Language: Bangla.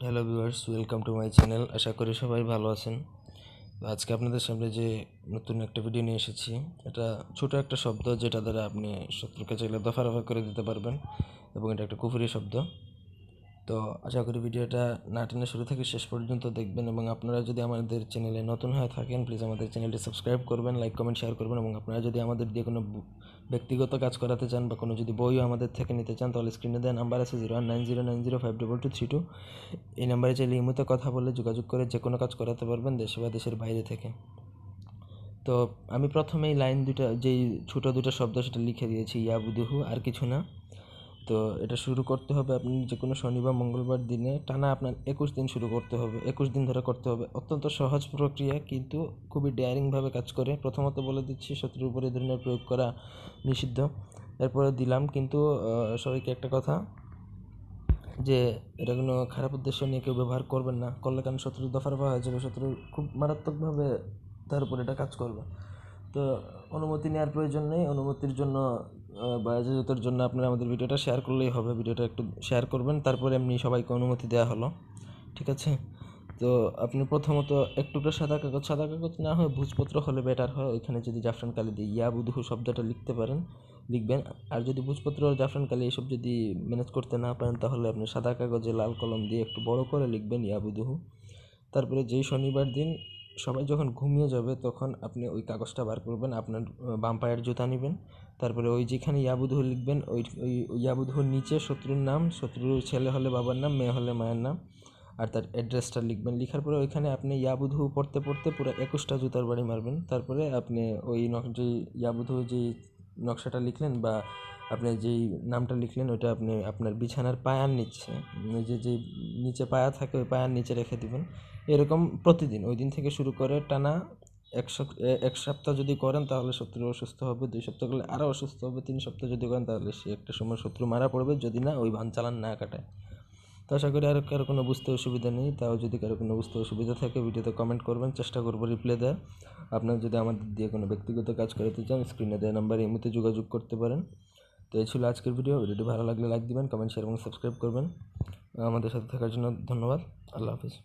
Hello viewers, welcome to my channel. আশা করি সবাই ভালো আছেন। তো আজকে আপনাদের সামনে যে নতুন একটা ভিডিও নিয়ে এসেছি, এটা ছোট একটা শব্দ যেটা দ্বারা আপনি শত্রুকে চাইলে দফা রফা করে দিতে পারবেন, এবং এটা একটা কুফরি শব্দ। তো আশা করি ভিডিওটা না টেনে শুরু থেকে শেষ পর্যন্ত দেখবেন, এবং আপনারা যদি আমাদের চ্যানেলে নতুন হয়ে থাকেন প্লিজ আমাদের চ্যানেলটি সাবস্ক্রাইব করবেন, লাইক কমেন্ট শেয়ার করবেন। এবং আপনারা যদি আমাদের দিয়ে কোনো ব্যক্তিগত কাজ করাতে চান বা কোনো যদি বইও আমাদের থেকে নিতে চান, তাহলে স্ক্রিনে দেওয়া নাম্বার আছে 0190905222। এই নাম্বারে চাইলে ইমোতে কথা বলে যোগাযোগ করে যে কোনো কাজ করাতে পারবেন, দেশে বা দেশের বাইরে থেকে। তো আমি প্রথমেই লাইন দুটা, যেই ছোটো দুটো শব্দ সেটা লিখে দিয়েছি, ইয়াবুদুহু, আর কিছু না। তো এটা শুরু করতে হবে আপনি যে কোনো শনি বা মঙ্গলবার দিনে, টানা আপনার 21 দিন শুরু করতে হবে, 21 দিন ধরে করতে হবে। অত্যন্ত সহজ প্রক্রিয়া, কিন্তু খুবই ডেয়ারিংভাবে কাজ করে। প্রথমত বলে দিচ্ছি, শত্রুর উপরে এই ধরনের প্রয়োগ করা নিষিদ্ধ। এরপরে দিলাম, কিন্তু সবাইকে একটা কথা, যে এটা কোনো খারাপ উদ্দেশ্য নিয়ে কেউ ব্যবহার করবেন না, করলে কারণ শত্রুর দফা রফা হয়ে যাবে, শত্রুর খুব মারাত্মকভাবে তার উপর এটা কাজ করবে। তো অনুমতি নেওয়ার প্রয়োজন নেই। অনুমতির জন্য বা এজাজতের জন্য আপনারা আমাদের ভিডিওটা শেয়ার করলেই হবে। ভিডিওটা একটু শেয়ার করবেন, তারপরে এমনি সবাইকে অনুমতি দেওয়া হলো, ঠিক আছে? তো আপনি প্রথমত একটু সাদা কাগজ না হয় ভোজপত্র হলে বেটার হয়। ওইখানে যদি জাফরান কালি দিয়ে ইয়াবুদুহু শব্দটা লিখতে পারেন, লিখবেন। আর যদি ভোজপত্র জাফরান কালি এসব যদি ম্যানেজ করতে না পারেন, তাহলে আপনি সাদা কাগজে লাল কলম দিয়ে একটু বড় করে লিখবেন ইয়াবুদুহু। তারপরে যেই শনিবার দিন সবাই যখন ঘুমিয়ে যাবে, তখন আপনি ওই কাগজটা বার করবেন, আপনার বাম পায়ের জুতা নেবেন। তারপরে ওই যেখানে ইয়াবুদুহু লিখবেন, ওই ওই ইয়াবুদুহুর নিচে শত্রুর নাম, শত্রুর ছেলে হলে বাবার নাম, মেয়ে হলে মায়ের নাম, আর তার অ্যাড্রেসটা লিখবেন। লিখার পরে ওইখানে আপনি ইয়াবুদুহু পড়তে পড়তে পুরো 21টা জুতার বাড়ি মারবেন। তারপরে আপনি ওই যেই ইয়াবুদুহু যেই নকশাটা লিখলেন বা আপনি যেই নামটা লিখলেন, ওইটা আপনি আপনার বিছানার পায়ার নিচে, ওই যেই নিচে পায়া থাকে ওই পায়ার নিচে রেখে দিবেন। এরকম প্রতিদিন, ওই দিন থেকে শুরু করে টানা এক সপ্তাহ যদি করেন, তাহলে শত্রু অসুস্থ হবে। 2 সপ্তাহ করলে আরও অসুস্থ হবে। 3 সপ্তাহ যদি করেন, তাহলে সে একটা সময় শত্রু মারা পড়বে, যদি না ওই বান চালান না কাটায়। তো আশা করি আর কারো কোনো বুঝতে অসুবিধা নেই। তাও যদি কারো কোনো বুঝতে অসুবিধা থাকে, ভিডিওতে কমেন্ট করবেন, চেষ্টা করবো রিপ্লাই দেওয়ার। আপনার যদি আমাদের দিয়ে কোনো ব্যক্তিগত কাজ করাতে চান, স্ক্রিনে দেওয়া নাম্বারে এমনিতে যোগাযোগ করতে পারেন। তো এই ছিল আজকের ভিডিওটি ভালো লাগলে লাইক দিবেন, কমেন্ট শেয়ার এবং সাবস্ক্রাইব করবেন। আমাদের সাথে থাকার জন্য ধন্যবাদ। আল্লাহ হাফিজ।